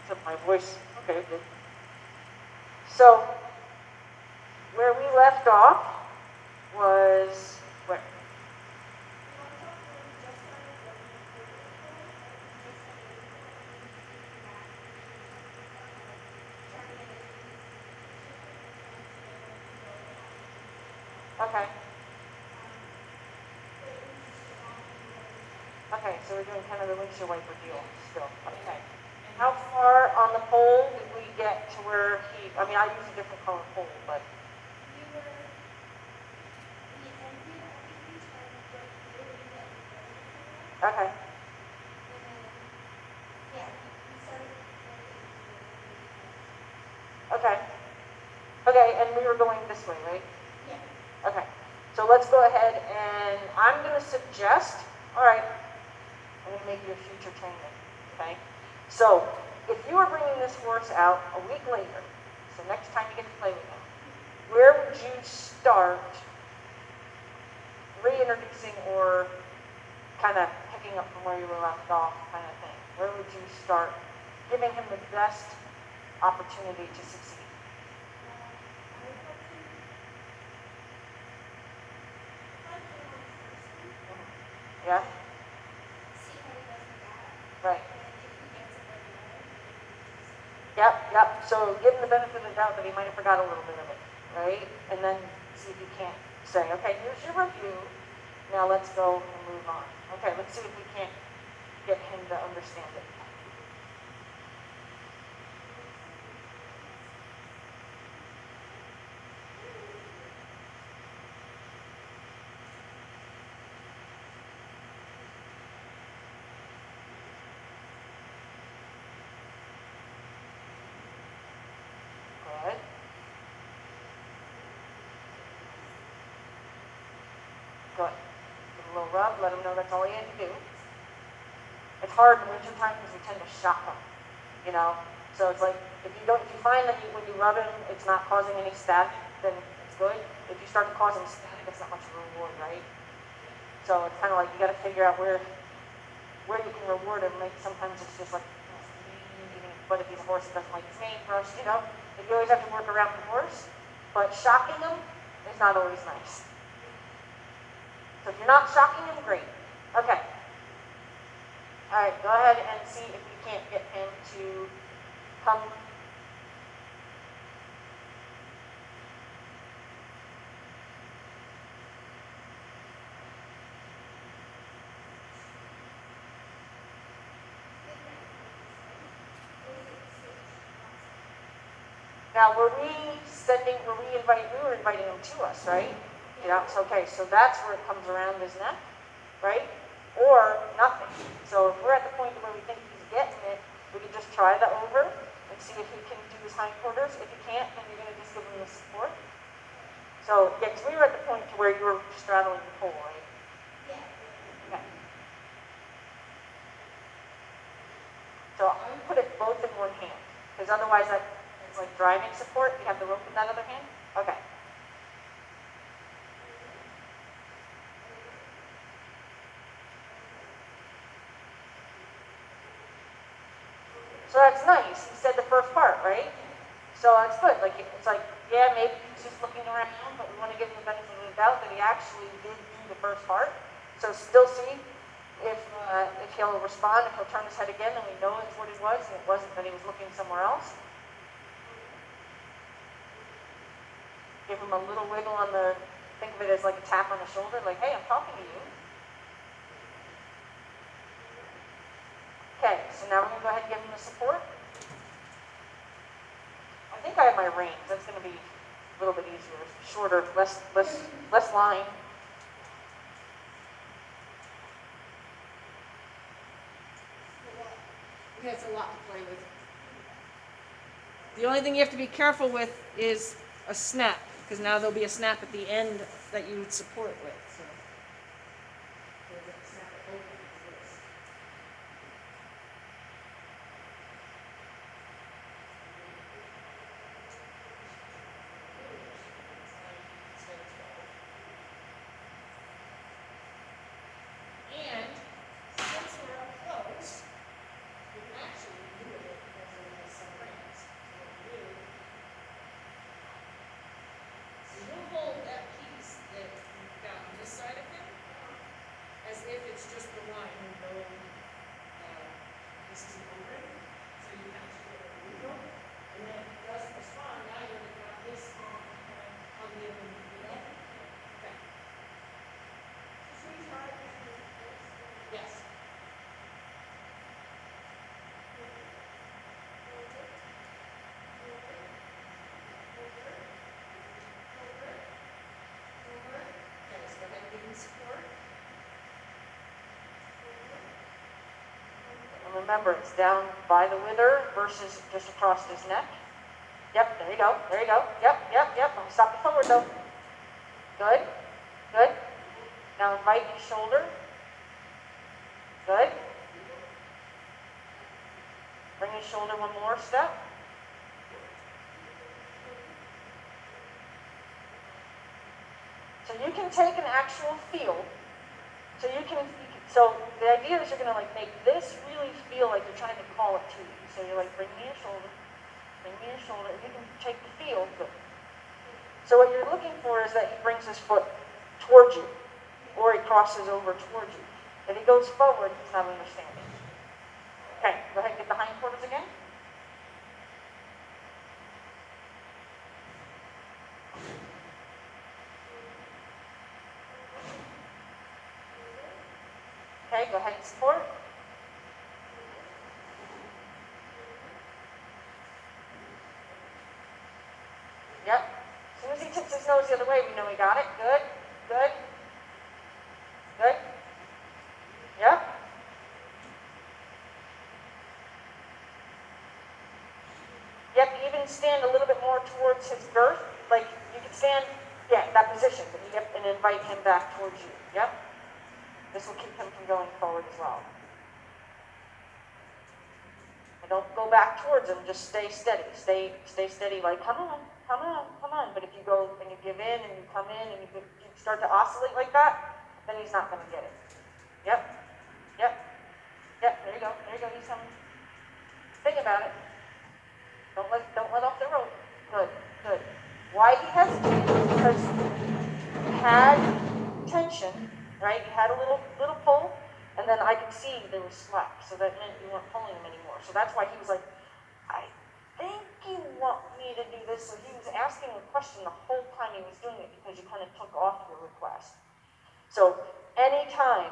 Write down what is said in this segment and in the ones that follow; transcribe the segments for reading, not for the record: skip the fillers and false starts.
Except my voice. Okay, good. So, where we left off was where? Okay. Okay, so we're doing kind of the windshield wiper deal still. Okay. And how far on the pole did we get to where he, I mean, I use a different color pole, but. Okay. Okay. Okay, and we were going this way, right? Yeah. Okay. So let's go ahead and I'm going to suggest, all right, I'm going to make you a future trainer, okay? So if you are bringing this horse out a week later, so next time you get to play with him, where would you start reintroducing or kind of picking up from where you were left off kind of thing? Where would you start giving him the best opportunity to succeed? Yeah? Right. Yep. So give him the benefit of the doubt that he might have forgot a little bit of it, right? And then see if you can't say, okay, here's your review. Now let's go and move on. Okay, let's see if we can't get him to understand it. Good. Good. Give him a little rub, let him know that's all he had to do. It's hard in winter time because we tend to shock him, you know? So it's like, if you find that when you rub him, it's not causing any static, then it's good. If you start to cause him static, it's not much of a reward, right? So it's kind of like you got to figure out where you can reward him. Like sometimes it's just like, but if he's a horse that doesn't like his mane brushed, you know, you always have to work around the horse. But shocking him is not always nice. So if you're not shocking him, great. Okay. All right, go ahead and see if you can't get him to come. Now, we were inviting him to us, right? Yeah, it's okay. So that's where it comes around his neck, right? Or nothing. So if we're at the point where we think he's getting it, we can just try that over and see if he can do his hindquarters. If he can't, then you're going to just give him the support. So, yeah, because we were at the point where you were straddling the pole, right? Yeah. Okay. So I would put it both in one hand, because otherwise it's like driving support. You have the rope in that other hand. Okay. So that's nice. He said the first part, right? So that's good. Like it's like, yeah, maybe he's just looking around, but we want to give him the benefit of the doubt that he actually did do the first part. So still see if he'll respond, if he'll turn his head again, then we know it's what it was, and it wasn't that he was looking somewhere else. Give him a little wiggle on the, think of it as like a tap on the shoulder, like, hey, I'm talking to you. Okay, so now we're going to go ahead and give him the support. I think I have my reins. That's going to be a little bit easier, shorter, less line. Yeah, it's a lot to play with. The only thing you have to be careful with is a snap, because now there'll be a snap at the end that you would support with. So. And since we're up close, we can actually do it as the line and go, this is an open, so you have to go neutral, and then it doesn't respond, now you've got this on the open, you know? Okay. Yes. Okay, so go ahead and give him support. And remember, it's down by the wither versus just across his neck. Yep, there you go, there you go. Yep, yep, yep. Don't stop the forward though. Good, good. Now invite his shoulder. Good. Bring his shoulder one more step. So you can take an actual field. So the idea is you're going to like make this really feel like you're trying to call it to you. So you're like, bring me your shoulder, bring me your shoulder. You can take the field. So what you're looking for is that he brings his foot towards you, or he crosses over towards you. If he goes forward, he's not understanding. Okay, go ahead and get the hindquarters again. Okay, go ahead and support. Yep. As soon as he tips his nose the other way, we know he got it. Good, good, good. Yep. Yep, even stand a little bit more towards his girth. Like, you can stand, yeah, that position, but you and invite him back towards you. Yep. This will keep him from going forward as well. And don't go back towards him, just stay steady. Stay steady, like, come on, come on, come on. But if you go and you give in and you come in and you start to oscillate like that, then he's not going to get it. Yep, yep, yep, there you go, he's coming. Think about it. Don't let off the rope. Good, good. Why he hesitated was because he had tension, right? He had a little pull, and then I could see there was slack, so that meant you weren't pulling him anymore. So that's why he was like, I think you want me to do this. So he was asking a question the whole time he was doing it because you kind of took off your request. So anytime,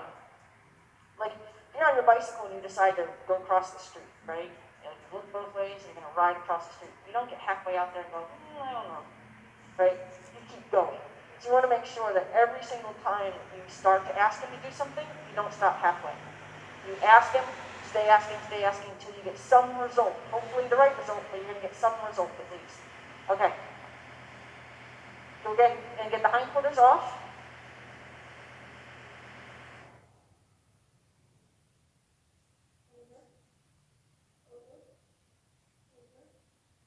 like you're on your bicycle and you decide to go across the street, right? And you look both ways and you're going to ride across the street. You don't get halfway out there and go, I don't know, right? You keep going. So you want to make sure that every single time you start to ask him to do something, you don't stop halfway. You ask him, stay asking until you get some result. Hopefully the right result, but you're going to get some result at least. Okay. Go get and get the hindquarters off.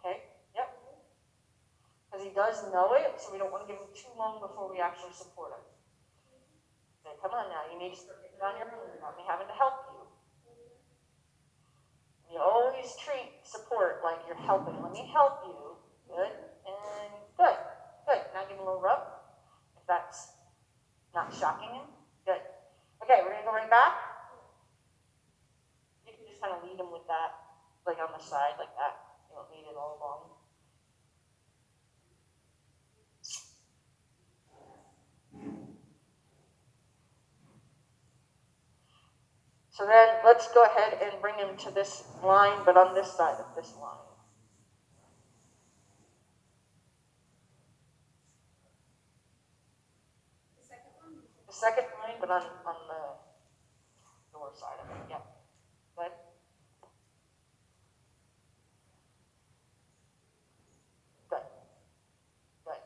Okay, yep. Because he does know it, so we don't want to give him too long before we actually support him. Okay, come on now, you need to start getting on your own, not me having to help you. You always treat support like you're helping. Let me help you. Good, and good, good. Now give him a little rub, if that's not shocking him. Good. Okay, we're going to go right back. You can just kind of lead him with that, like on the side, like that. You don't need it all along. So then let's go ahead and bring him to this line, but on this side of this line. The second line, but on the lower side of it, yeah. Good. Good. Good.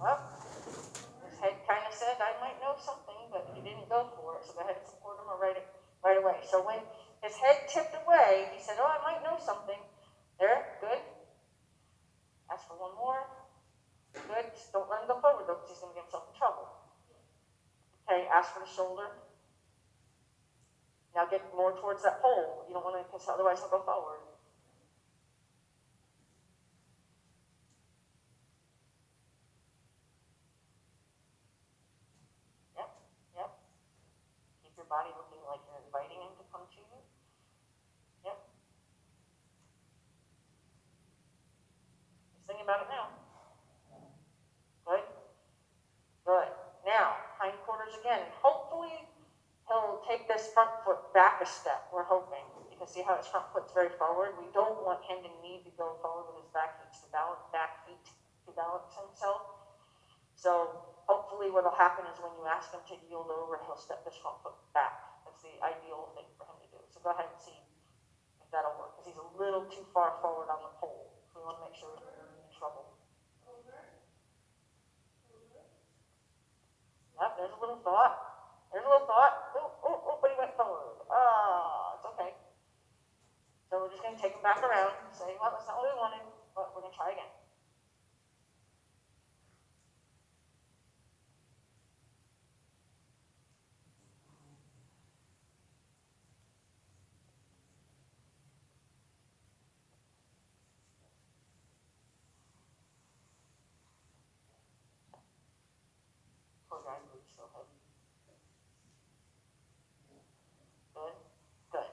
Well, his head kind of said, I might know something, but he didn't go for it, so go ahead and support him right away. So when his head tipped away, he said, oh, I might know something. There, good. Ask for one more. Good. Just don't let him go forward, though, because he's going to get himself in trouble. Okay, ask for the shoulder. Now get more towards that pole. You don't want to, because otherwise he'll go forward. Yep, yep. Keep your body looking like you're inviting him to come to you. Yep. Just thinking about it now. Good. Good. Now, hindquarters again. Hopefully, he'll take this front foot back a step. We're hoping. You can see how his front foot's very forward. We don't want him to need to go forward with his back feet to balance himself. So hopefully what'll happen is when you ask him to yield over, he'll step his front foot back. That's the ideal thing for him to do. So go ahead and see if that'll work, because he's a little too far forward on the pole. So we want to make sure we're in trouble. Yep, there's a little thought. There's a little thought. Oh, but he went forward. It's okay. So we're just going to take him back around and say, well, that's not what we wanted, but we're going to try again. Poor guy moves so heavy. Good. Good.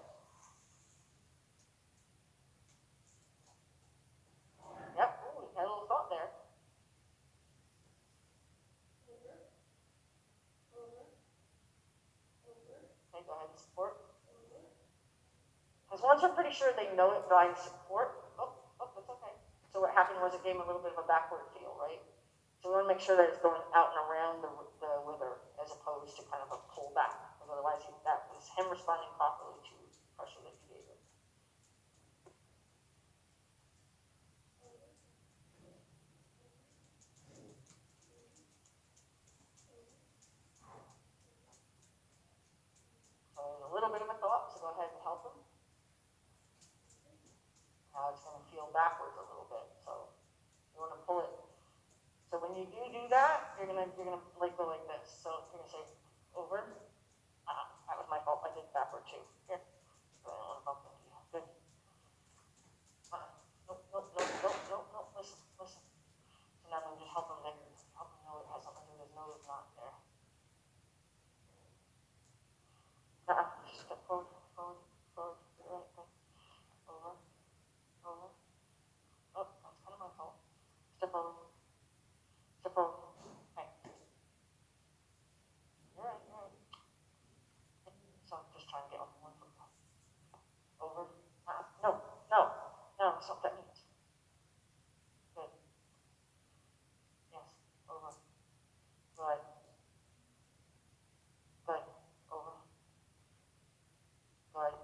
Yep. Ooh, we had a little thought there. Okay, go ahead and support. Because once we're pretty sure they know it by support, that's okay. So what happened was it gave him a little bit of a backward feel, right? So we want to make sure that it's going out and around the wither as opposed to kind of a pull back. Because otherwise that was him responding properly to pressure that you gave him. So there's a little bit of a thought, so go ahead and help him. Now it's going to feel backwards a little bit, so you want to pull it. So when you do that, you're gonna like go like this. So you're gonna say over. That was my fault. I did backward too. Here, I don't want to bump into you. Good. Nope. Listen. So now I'm just help him there. Help him know it has something under his nose, not there. Step forward. Right. Over. Oh, that's kind of my fault. Step over. Hey. You're right. So I'm just trying to get on one foot. Over. No. That's not what that means. Good. Yes. Over. Good. Over. Good.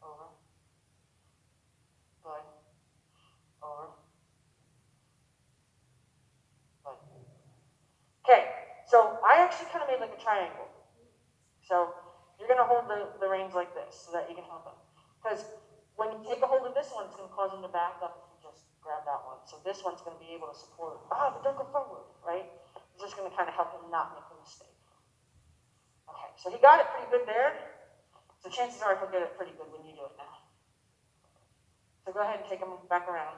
Over. Good. Over. Good. Okay. So I actually kind of made like a triangle. So you're going to hold the reins like this so that you can help him. Because when you take a hold of this one, it's going to cause him to back up if you just grab that one. So this one's going to be able to support, but don't go forward, right? It's just going to kind of help him not make a mistake. Okay, so he got it pretty good there. So chances are he'll get it pretty good when you do it now. So go ahead and take him back around.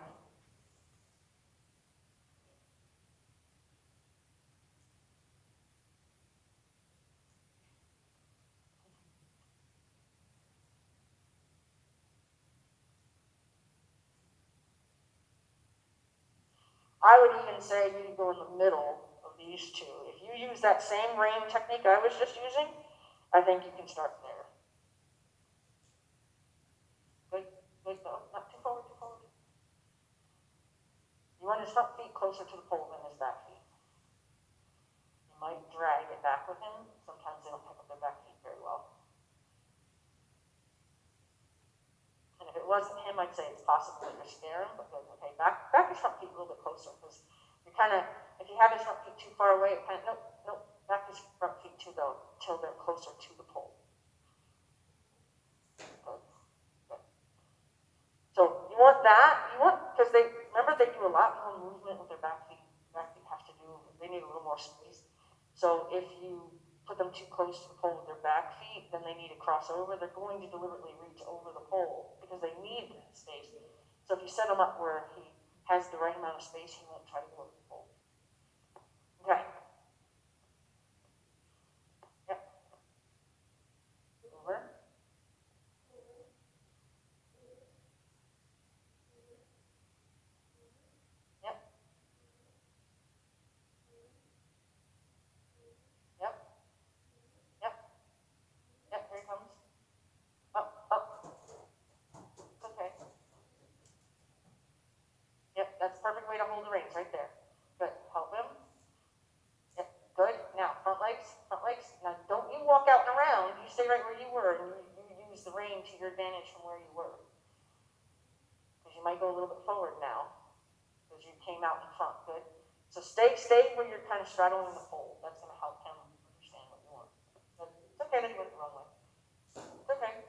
I would even say you go in the middle of these two. If you use that same rein technique I was just using, I think you can start there. Good, no, not too forward. You want his front feet closer to the pole than his back feet. You might drag it back with him. Sometimes they don't pick up their back feet very well. And if it wasn't him, I'd say it's possible that you're scaring him, but good. Okay, back his front feet a little bit closer, because you're kind of, if you have his front feet too far away, nope, back his front feet till they're closer to the pole. Good. So you want that, because remember they do a lot more movement with their back feet. Back feet have to do, they need a little more space. So if you put them too close to the pole with their back feet, then they need to cross over. They're going to deliberately reach over the pole because they need that space. So if you set him up where he has the right amount of space, he won't try to go over the pole. Okay. Yep. Over. Yep. Yep. Yep. Yep. Here he comes. Up. Up. It's okay. Yep. That's the perfect way to hold the reins right there. Good. Help him. Yep. Good. Now front legs. Front legs. Now don't you walk out and around. You stay right where you were, and you use the rein to your advantage from where you were. Because you might go a little bit forward now. Because you came out in front. Good. So stay where you're kind of straddling the pole. That's going to help him understand what you want. But it's okay that you went the wrong way. It's okay.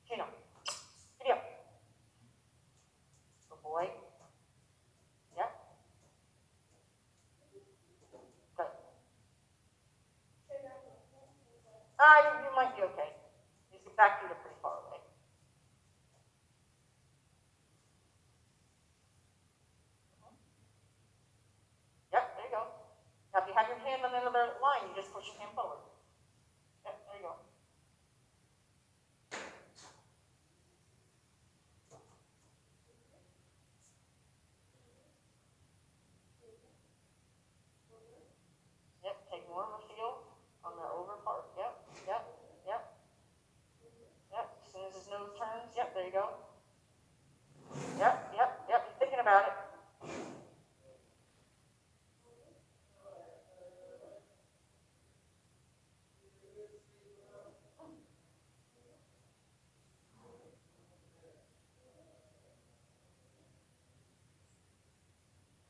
Chino, giddy up. Good boy. Yep. Good. You might be okay. These back feet are pretty far away. Yep, there you go. Now if you have your hand on the other line, you just push your hand forward. Yep, there you go. Yep, take more of a feel on the over part. Yep, yep, yep, yep. As soon as his nose turns, yep, there you go. Yep, yep, yep. You're thinking about it.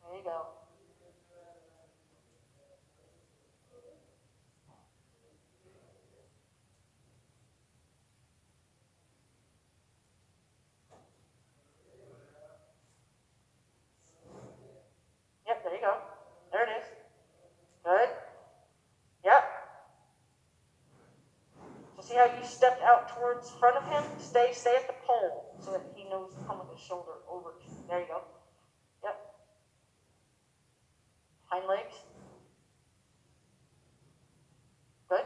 There you go. Yep, there you go. There it is. Good. Yep. So see how you stepped out towards front of him? Stay at the pole so that he knows to come with his shoulder over. There you go. Yep. Hind legs. Good.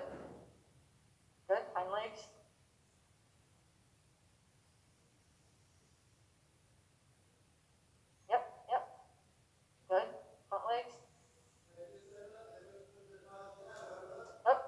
Good. Hind legs. Yep. Yep. Good. Front legs. Up.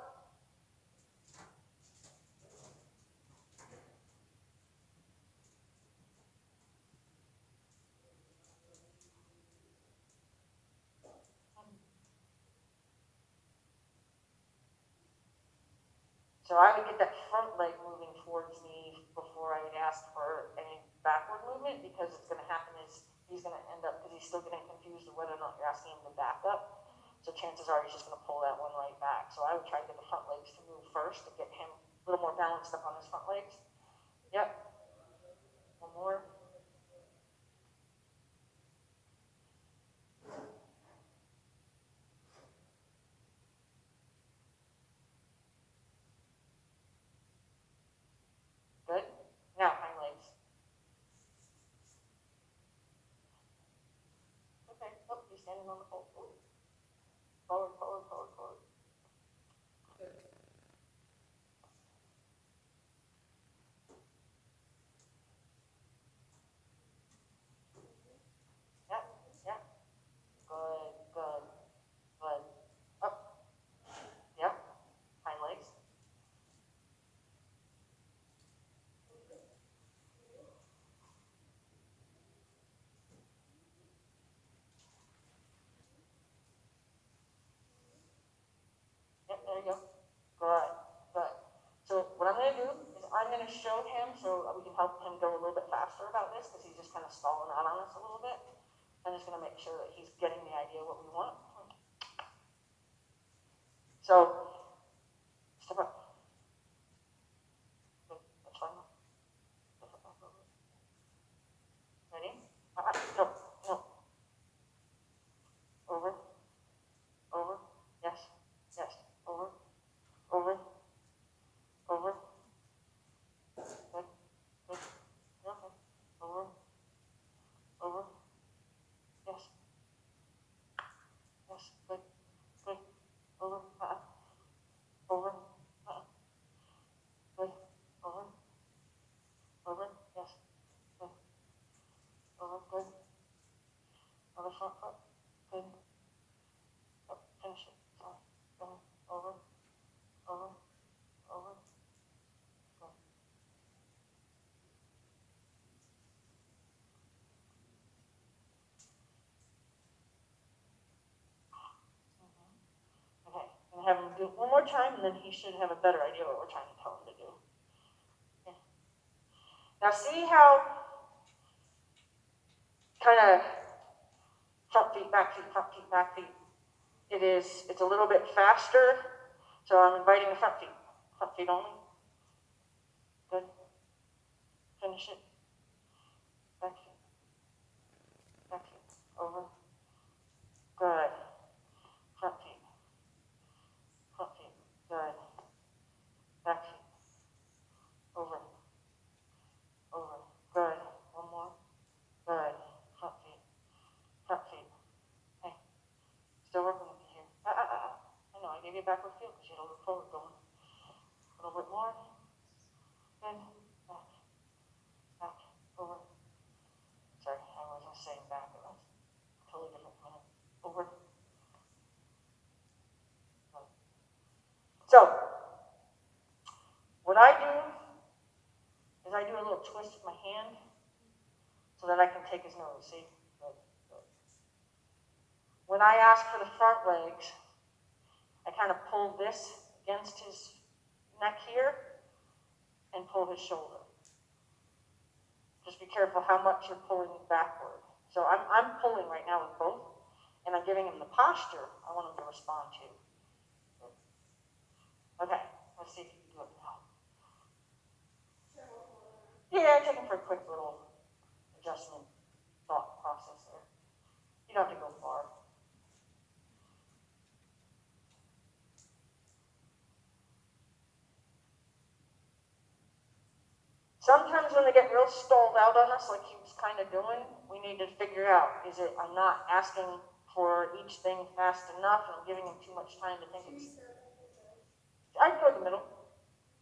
So I would get that front leg moving towards me before I would ask for any backward movement, because it's going to happen is he's going to end up, because he's still getting confused of whether or not you're asking him to back up. So chances are he's just going to pull that one right back. So I would try to get the front legs to move first to get him a little more balanced up on his front legs. Yep. One more. Good. Now hind legs. Okay. Oh, he's standing on the pole. Ooh. Forward, forward, forward, forward. Yep. Yep. Good. Good. Good. Up. Yep. Hind legs. Yep. There you go. Good. Good. So what I'm going to do is I'm going to show him so we can help him go a little bit faster about this, because he's just kind of stalling out on us a little bit. I'm just going to make sure that he's getting the idea of what we want. So step up. Good. That's fine. over front foot. Good. Yep, finish it. Sorry. Over, over, over. Good. Okay, and have him do it one more time, and then he should have a better idea what we're trying to tell him to do. Okay. Now see how kind of front feet, back feet, front feet, back feet. It's a little bit faster, so I'm inviting the front feet only. Good. Finish it. Back feet, over. Good. Front feet, good. Back feet, over, good. One more, good. Front feet. Hey, still working with you here. I know, I gave you a backward feel because you had a little forward going. A little bit more. Good. Back, over. Sorry, I wasn't saying back, but that's totally different minute. Over. So, what I do is I do a little twist with my hand so that I can take his nose. See? Good. When I ask for the front legs, I kind of pull this against his neck here and pull his shoulder. Just be careful how much you're pulling backward. So I'm pulling right now with both, and I'm giving him the posture I want him to respond to. Okay, let's see if you can do it now. Yeah, take him for a quick little adjustment thought process there. You don't have to go far. Sometimes when they get real stalled out on us, like he was kind of doing, we need to figure out, is it I'm not asking for each thing fast enough and I'm giving him too much time to think it's... I'd go in the middle.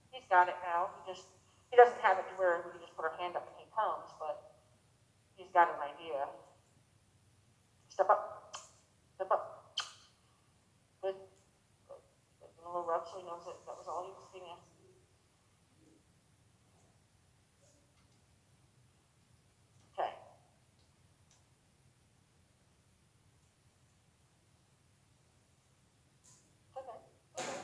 He's got it now. He doesn't have it to where we can just put our hand up and he comes, but he's got an idea. Step up. Step up. Good. Good. Give him a little rub so he knows that was all he was being asked. Okay. Okay. Okay.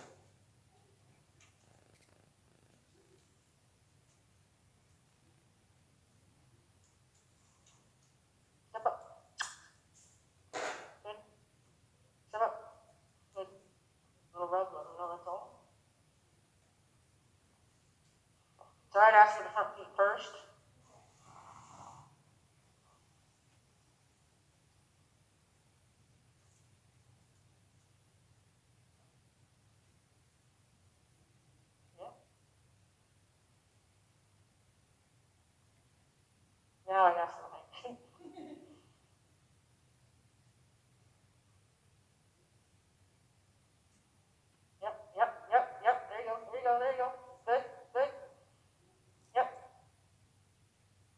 Step up. Good. Step up. Good. Little rub, let him know that's all. So I'd ask for the front feet first. Yeah. Now I'd ask for the leg. Yep. There you go. Good. Yep.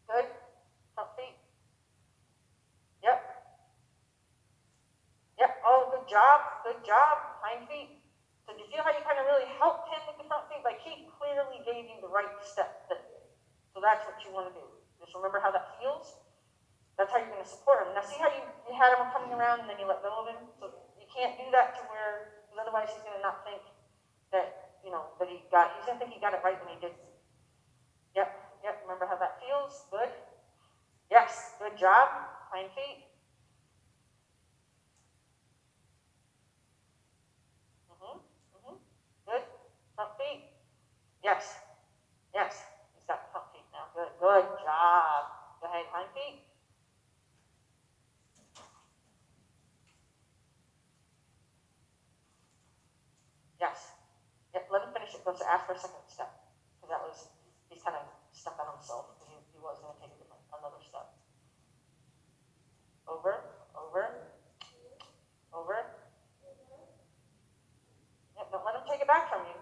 Good. Front feet. Yep. Oh, good job. Hind feet. So do you feel how you kind of really helped him with the front feet? Like he clearly gave you the right step. So that's what you want to do. Just remember how that feels. That's how you're going to support him. Now see how you had him coming around and then you let go of him? So you can't do that to where, because otherwise he's going to not think that, that he's going to think he got it right when he didn't. Yep. Remember how that feels? Good. Yes, good job. Hind feet. Good. Front feet. Yes. He's got front feet now. Good job. Go ahead, hind feet. Yes. Let him finish it. Go to ask for a second step. Because he's kind of stuck on himself because he was going to take another step. Over. Yep, don't let him take it back from you.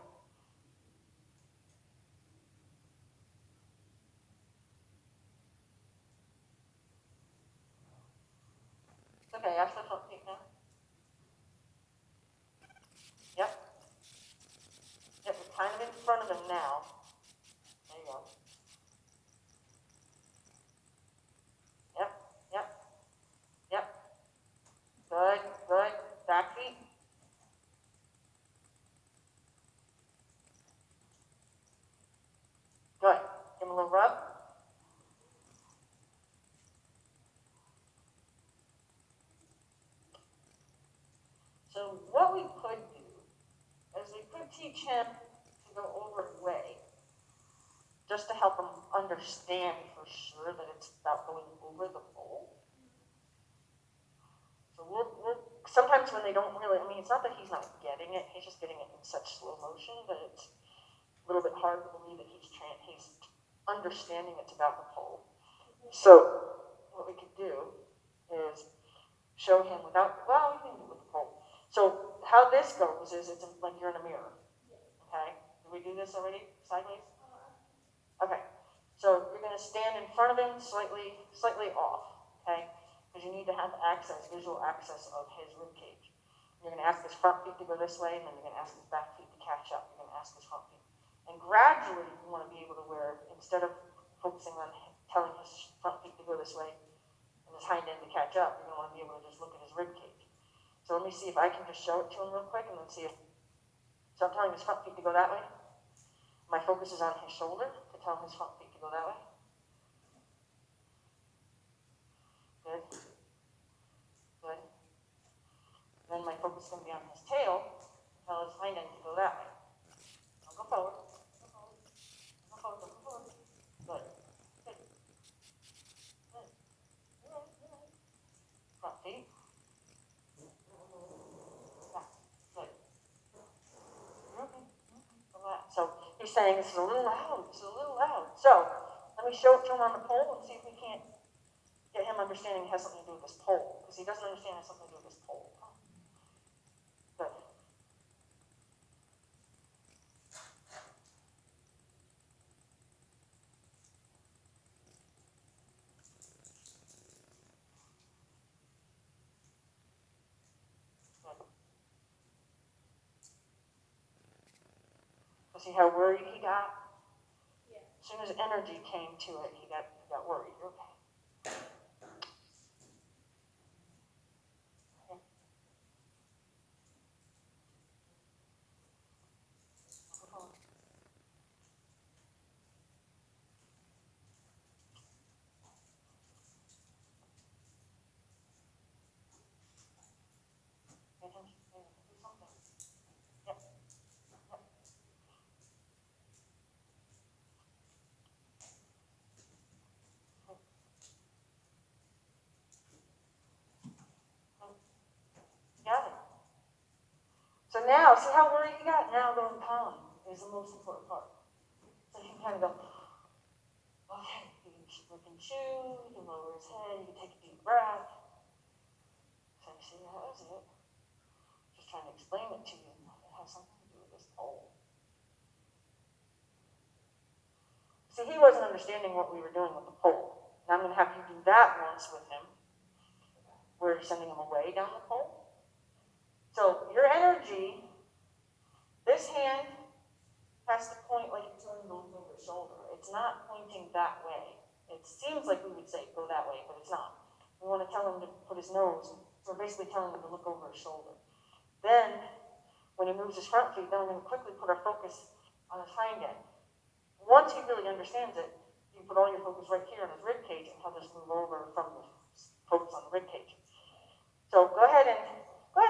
It's okay, ask the front feet now. Yep. Yep, you're kind of in front of him now. There you go. Yep, yep, yep. Good, good. Back feet. Good. Give him a little rub. So what we could do is we could teach him to go over and weigh, just to help him understand for sure that it's about going over the pole. So we'll sometimes when they don't really, I mean, it's not that he's not getting it, he's just getting it in such slow motion that it's a little bit hard to believe that he's understanding it's about the pole. So what we could do is show him without, well, we can do it with the pole. So how this goes is it's like you're in a mirror. Okay? Did we do this already? Sideways? Okay. So you're going to stand in front of him slightly off. Okay? Because you need to have visual access of his rib cage. You're going to ask his front feet to go this way, and then you're going to ask his back feet to catch up. You're going to ask his front feet. And gradually, you want to be able to instead of focusing on telling his front feet to go this way and his hind end to catch up, you're going to want to be able to just look at his rib cage. So let me see if I can just show it to him real quick, and then see if, so I'm telling his front feet to go that way. My focus is on his shoulder to tell his front feet to go that way. Good. Good. Then my focus is going to be on his tail to tell his hind end to go that way. I'll go forward. Go forward. Go forward. Go forward. Good. Good. Good. All right. Front feet. So he's saying this is a little loud, this is a little loud. So let me show it to him on the pole and see if we can't get him understanding it has something to do with this pole. Because he doesn't understand it has something to do with this pole. Good. So see how worried he got? Yeah. As soon as energy came to it, he got worried. Okay. Do something. Yep. Yep. Got it. So now, see how worried he got? Now going calm is the most important part. So he can kind of go, okay, you can chew, you can lower his head, you can take a deep breath. So you see, that was it. Just trying to explain it to you. It has something to do with this pole. See, he wasn't understanding what we were doing with the pole. Now I'm going to have you do that once with him. We're sending him away down the pole. So your energy, this hand has to point like it's going to go over his shoulder. It's not pointing that way. It seems like we would say go that way, but it's not. We want to tell him to put his nose. We're basically telling him to look over his shoulder. Then, when he moves his front feet, then we're going to quickly put our focus on his hind end. Once he really understands it, you put all your focus right here on his rib cage, and he'll just move over from the focus on the rib cage. So go ahead and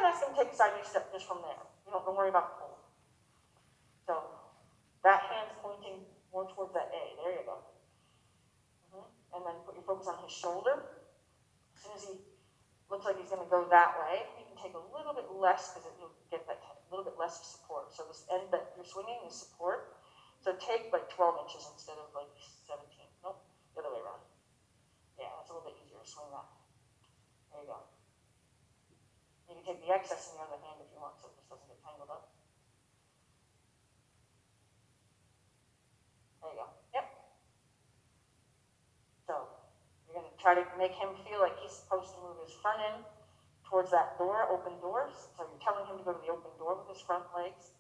ask him to take a sideways step just from there. You don't worry about the pole. So that hand's pointing more towards that A. There you go. And then put your focus on his shoulder. As soon as he looks like he's going to go that way, you can take a little bit less because you'll get that little bit less support. So this end that you're swinging is support. So take like 12 inches instead of like 17. Nope, the other way around. Yeah, that's a little bit easier to swing that. There you go. You can take the excess in the other hand if you want, so it just doesn't get tangled up. There you go. Yep. So you're going to try to make him feel like he's supposed to move his front end towards that door, open doors. So you're telling him to go to the open door with his front legs.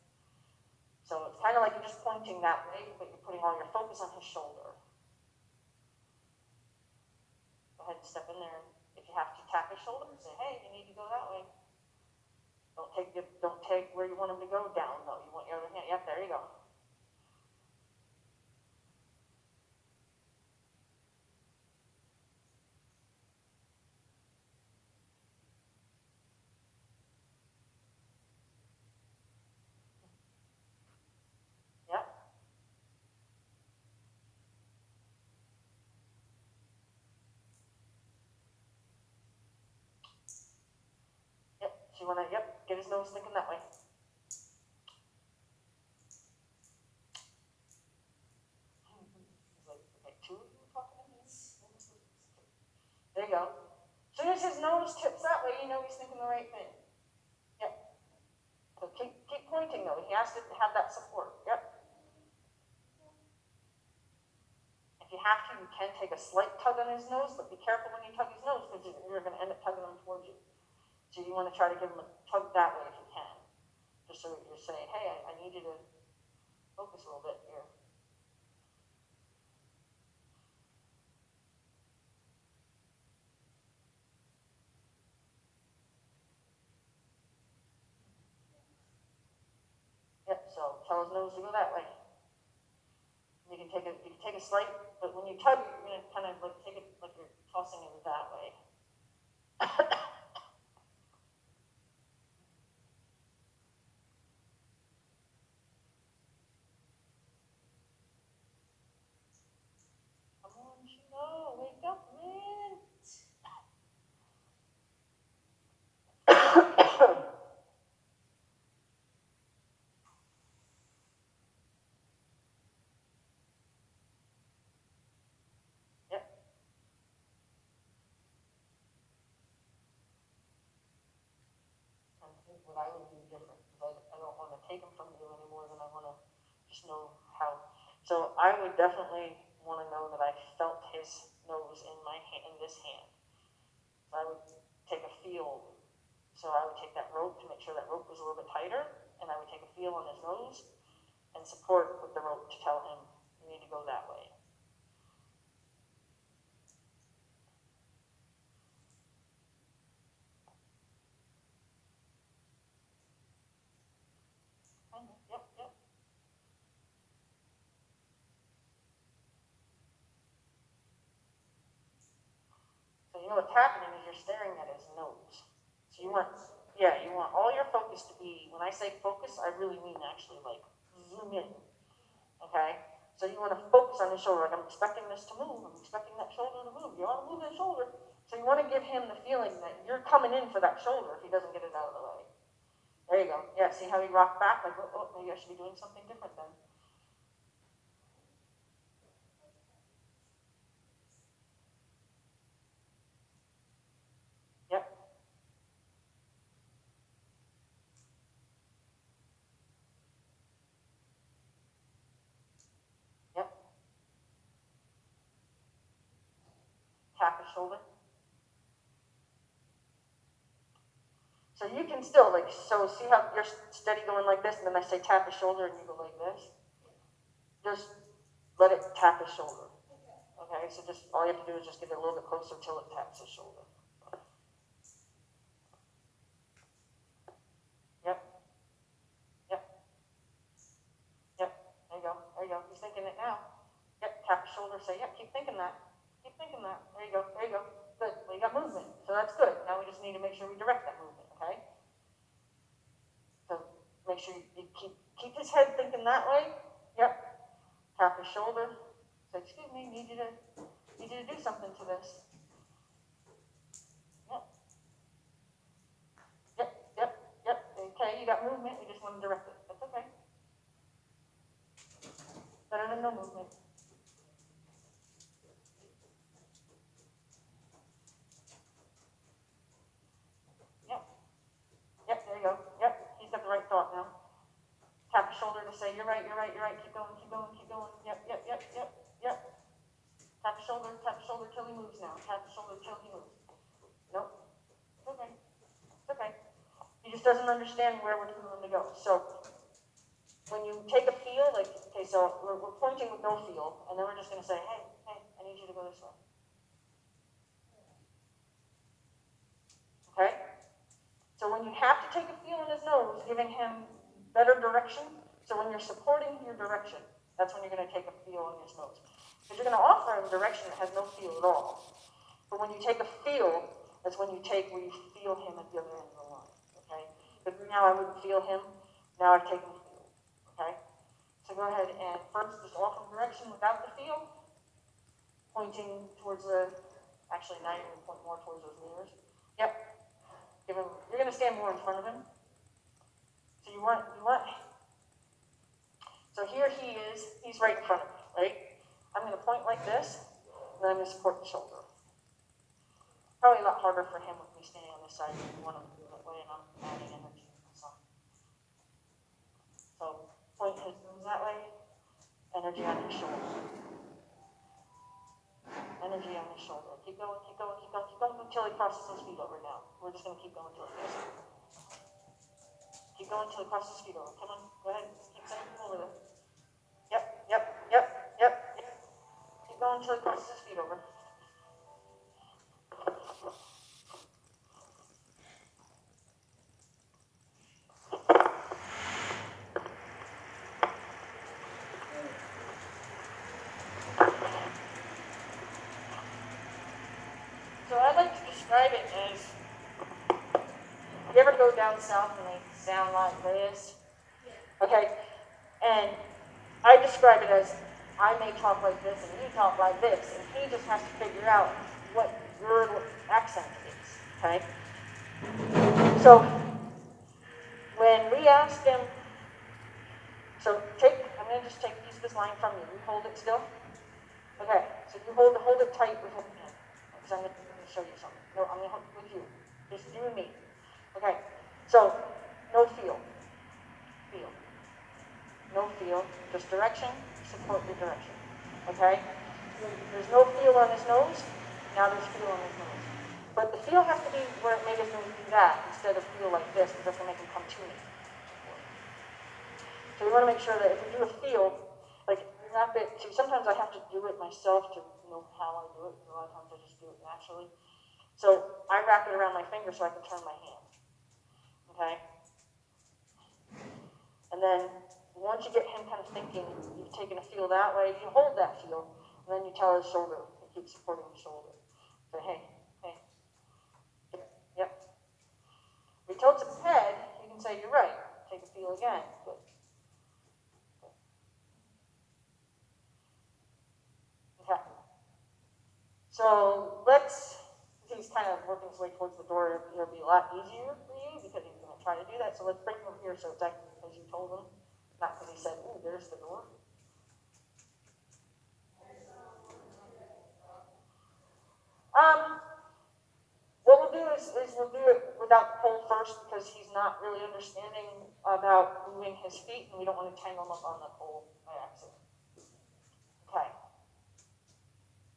So it's kind of like you're just pointing that way, but you're putting all your focus on his shoulder. Go ahead and step in there. If you have to tap his shoulder and say, hey, you need to go that way. Don't take where you want him to go down, though. You want your other hand. Yep, there you go. Yep. Yep. So you want to, get his nose thinking that way. He's like, okay, two of you talking to me? There you go. As soon as his nose tips that way, you know he's thinking the right thing. Yep. So keep pointing, though. He has to have that support. Yep. If you have to, you can take a slight tug on his nose, but be careful when you tug his nose because you're going to end up tugging him towards you. So you want to try to give him a tug that way if you can. Just so you're saying, hey, I need you to focus a little bit here. Yep, so tell his nose to go that way. You can take a slight, but when you tug, you're going to kind of like take it like you're tossing him that way. Come on, Chino, wake up, man. Yep. I think what I would do different because I don't want to take him from you any more than I want to just know how. So I would definitely want to know that I felt his nose in my hand, in this hand. So I would take a feel. So I would take that rope to make sure that rope was a little bit tighter, and I would take a feel on his nose and support with the rope to tell him you need to go that way. Yep, yep. So you know what's happening is you're staring at his nose. So you want, you want all your focus to be, when I say focus, I really mean actually like zoom in, okay? So you want to focus on his shoulder, like I'm expecting this to move, I'm expecting that shoulder to move. You want to move that shoulder. So you want to give him the feeling that you're coming in for that shoulder if he doesn't get it out of the way. There you go. Yeah, see how he rocked back? Like, oh, maybe I should be doing something different then. Yep, yep. Tap his shoulder. So you can still, like, so see how you're steady going like this, and then I say tap his shoulder, and you go like this? Just let it tap his shoulder. Okay, so just all you have to do is just get it a little bit closer till it taps his shoulder. Yep, yep, yep. There you go, there you go. He's thinking it now. Yep, tap his shoulder, say, yep, keep thinking that. Keep thinking that. There you go, there you go. Good, well, you got movement, so that's good. Now we just need to make sure we direct that movement, okay? So make sure you keep his head thinking that way. Yep. Tap his shoulder. Say, excuse me, need you to do something to this. Yep. Yep, yep, yep. Okay, you got movement, we just want to direct it. That's okay. Better than no movement. Yep. Yep, there you go. Yep, he's got the right thought now. Tap his shoulder to say, you're right, you're right, you're right. Keep going, keep going, keep going. Yep, yep, yep, yep, yep. Tap his shoulder till he moves now. Tap his shoulder till he moves. Nope. Okay. just doesn't understand where we're telling him to go. So when you take a feel, like, okay, so we're pointing with no feel, and then we're just going to say, hey, I need you to go this way. Okay? So when you have to take a feel in his nose, giving him better direction, so when you're supporting your direction, that's when you're going to take a feel in his nose. Because you're going to offer him direction that has no feel at all. But when you take a feel, that's when you take where you feel him at the other end of the line. Okay? But now I wouldn't feel him, now I've taken a feel. Okay? So go ahead and first just offer direction without the feel, pointing towards the, actually now you're going to point more towards those mirrors. Yep. Give him, you're going to stand more in front of him. So you want, so here he is, he's right in front of me, right? I'm going to point like this, and then I'm going to support the shoulder. Probably a lot harder for him with me standing on this side than you want him to do that way, and I'm adding energy. So point his nose that way, energy on his shoulder. Energy on his shoulder. Keep going, keep going, keep going, keep going until he crosses his feet over now. We're just going to keep going until he does it. Keep going until he crosses his feet over. Come on, go ahead. Keep sending him over there. Yep, yep, yep, yep, yep. Keep going until he crosses his feet over. So I like to describe it as, you ever go down south and they sound like this? Okay, and I describe it as, I may talk like this and you talk like this, and he just has to figure out what your accent is, okay? So when we ask him, so I'm going to just take a piece of this line from you. You hold it still? Okay, so you hold it tight with him, because I'm going to show you something. No, I'm going to hold it with you. Just you and me. Okay, so no feel. Feel. No feel. Just direction. Support your direction. Okay? There's no feel on his nose. Now there's feel on his nose. But the feel has to be where it made his nose do that instead of feel like this, because that's going to make him come to me. So we want to make sure that if we do a feel, like wrap it, see, sometimes I have to do it myself to know how I do it, a lot of times I just do it naturally. So I wrap it around my finger so I can turn my hand. Okay? And then once you get him kind of thinking, you've taken a feel that way, you hold that feel, and then you tell his shoulder, you keep supporting the shoulder. Say, hey, yep. If he tilts his head, you can say, you're right, take a feel again. Good. Okay. So he's kind of working his way towards the door, it'll be a lot easier for you because he's going to try to do that. So let's bring him over here so it's actually because you told him, not because he said, ooh, there's the door. What we'll do is we'll do it without the pole first because he's not really understanding about moving his feet and we don't want to tangle him up on the pole by accident. Okay.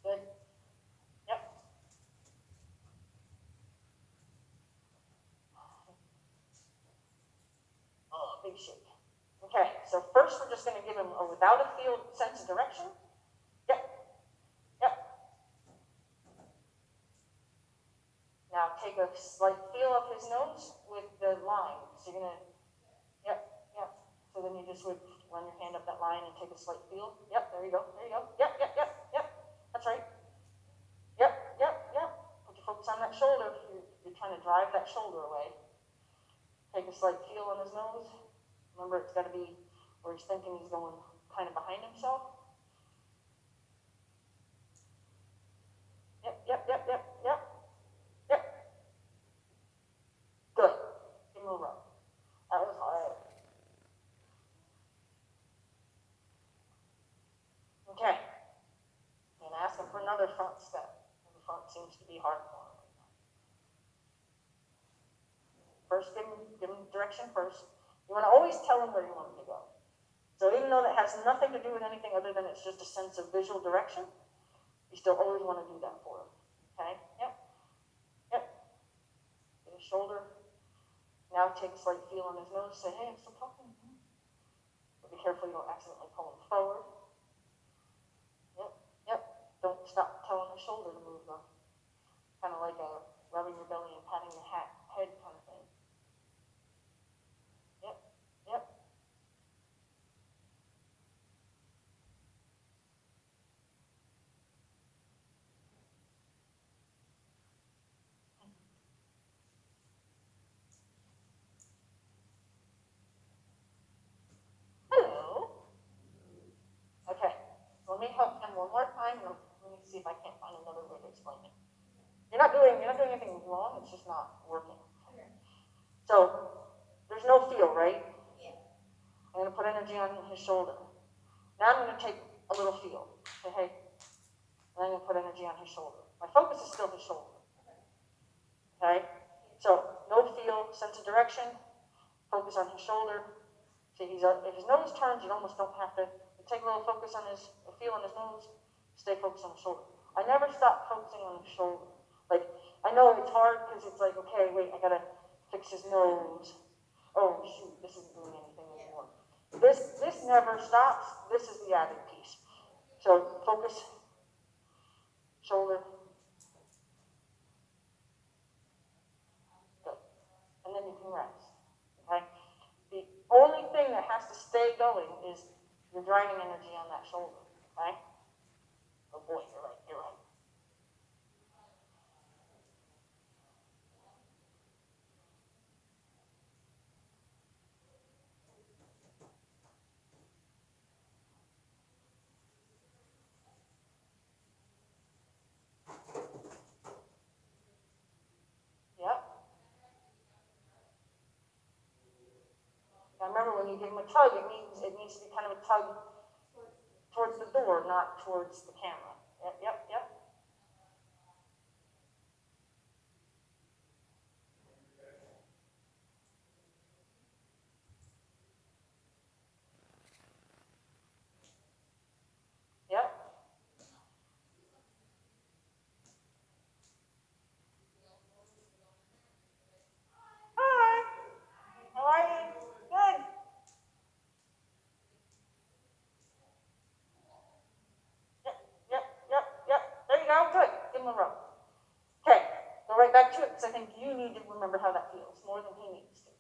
Good. Yep. Oh, big shake. Okay, so first we're just going to give him a without a feel sense of direction. Yep. Yep. Now take a slight feel of his nose with the line. So you're going to, yep, yep. So then you just would run your hand up that line and take a slight feel. Yep, there you go, there you go. Yep, yep, yep, yep. That's right. Yep, yep, yep. Put your focus on that shoulder. You're trying to drive that shoulder away. Take a slight feel on his nose. Remember, it's got to be where he's thinking he's going kind of behind himself. Yep, yep, yep, yep, yep. Yep. Good. Give him a rub. That was hard. Okay. And ask him for another front step. The front seems to be hard for him. First, give him direction first. You want to always tell him where you want him to go. So even though that has nothing to do with anything other than it's just a sense of visual direction, you still always want to do that for him. Okay? Yep. Yep. Get his shoulder. Now take a slight feel on his nose, say, hey, I'm still talking. But be careful you don't accidentally pull him forward. Yep, yep. Don't stop telling the shoulder to move though. Kind of like rubbing your belly and patting the head kind of thing. Yep, yep. Hello. Okay, let me help him one more time. Let me see if I can't find another way to explain it. You're not doing anything wrong, it's just not working. So there's no feel, right? Yeah. I'm gonna put energy on his shoulder. Now I'm gonna take a little feel. Say, hey, and I'm gonna put energy on his shoulder. My focus is still his shoulder. Okay? So no feel, sense of direction, focus on his shoulder. See, if his nose turns, you almost don't have to take a little focus on his feel on his nose, stay focused on the shoulder. I never stop focusing on the shoulder. Like, I know it's hard because it's like, okay, wait, I gotta fix his nose. Oh shoot, this isn't doing anything anymore. This never stops. This is the added piece. So focus, shoulder, good. And then you can rest. Okay? The only thing that has to stay going is you're driving energy on that shoulder. Okay? Oh boy, you're right, you're right. Yep. Now remember, when you give him a tug, it needs to be kind of a tug towards the door, not towards the camera. Yep, yep, yep. Yep. Hi. How are you? Good. Yep, yep, yep, yep. There you go. Good. Give him a rub. Okay. Go right back to it because I think you need to remember how that feels more than he needs to.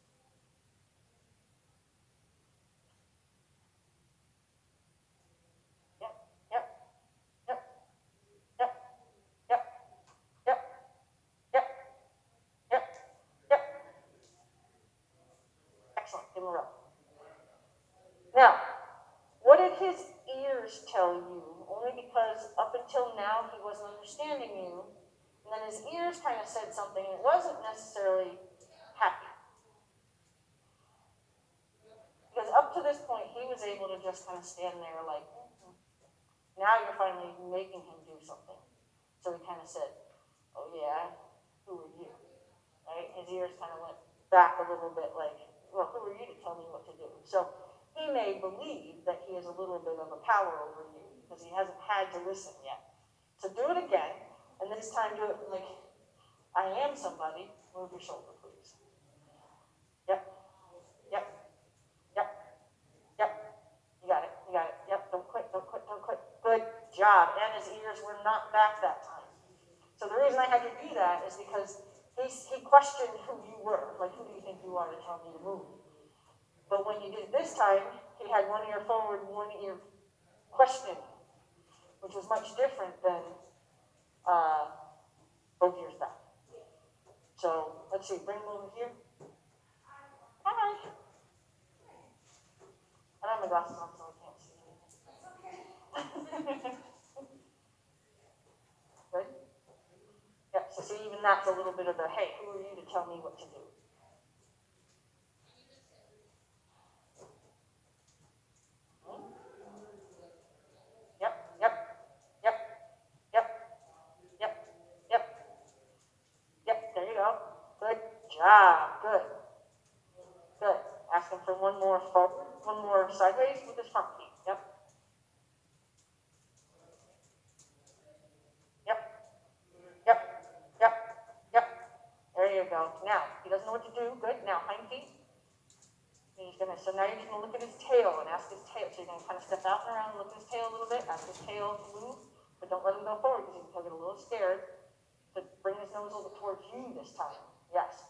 Yep, yep, yep, yep, yep, yep, yep, yep, yep. Excellent. Give him a rub. Now, what did his ears tell you? Only because up until now he wasn't understanding you, and then his ears kind of said something, and it wasn't necessarily happy. Because up to this point, he was able to just kind of stand there like, now you're finally making him do something. So he kind of said, oh yeah, who are you? Right? His ears kind of went back a little bit like, well, who are you to tell me what to do? So he may believe that he has a little bit of a power over you because he hasn't had to listen yet. So do it again, and this time do it like, I am somebody. Move your shoulder, please. Yep, yep, yep, yep. You got it, you got it. Yep, don't quit, don't quit, don't quit. Good job. And his ears were not back that time. So the reason I had to do that is because he questioned who you were. Like, who do you think you are to tell me to move? But when you did it this time, he had one ear forward, one ear questioning, which was much different than both ears back. So let's see, bring him over here. Hi. I don't have my glasses on, so I can't see anything. Good? Yep, so see, even that's a little bit of the, hey, who are you to tell me what to do? Yep, yep, yep, yep, yep, yep, yep, there you go. Good job, good, good. Ask him for one more forward, one more sideways with his front feet. Yep, yep, yep, yep, yep. There you go. go. Now, he doesn't know what to do. Good. Now, hind feet. And so now you're gonna look at his tail and ask his tail. So you're gonna kind of step out and around, look at his tail a little bit, ask his tail to move, but don't let him go forward because he'll get a little scared. So bring his nose a little towards you this time. Yes.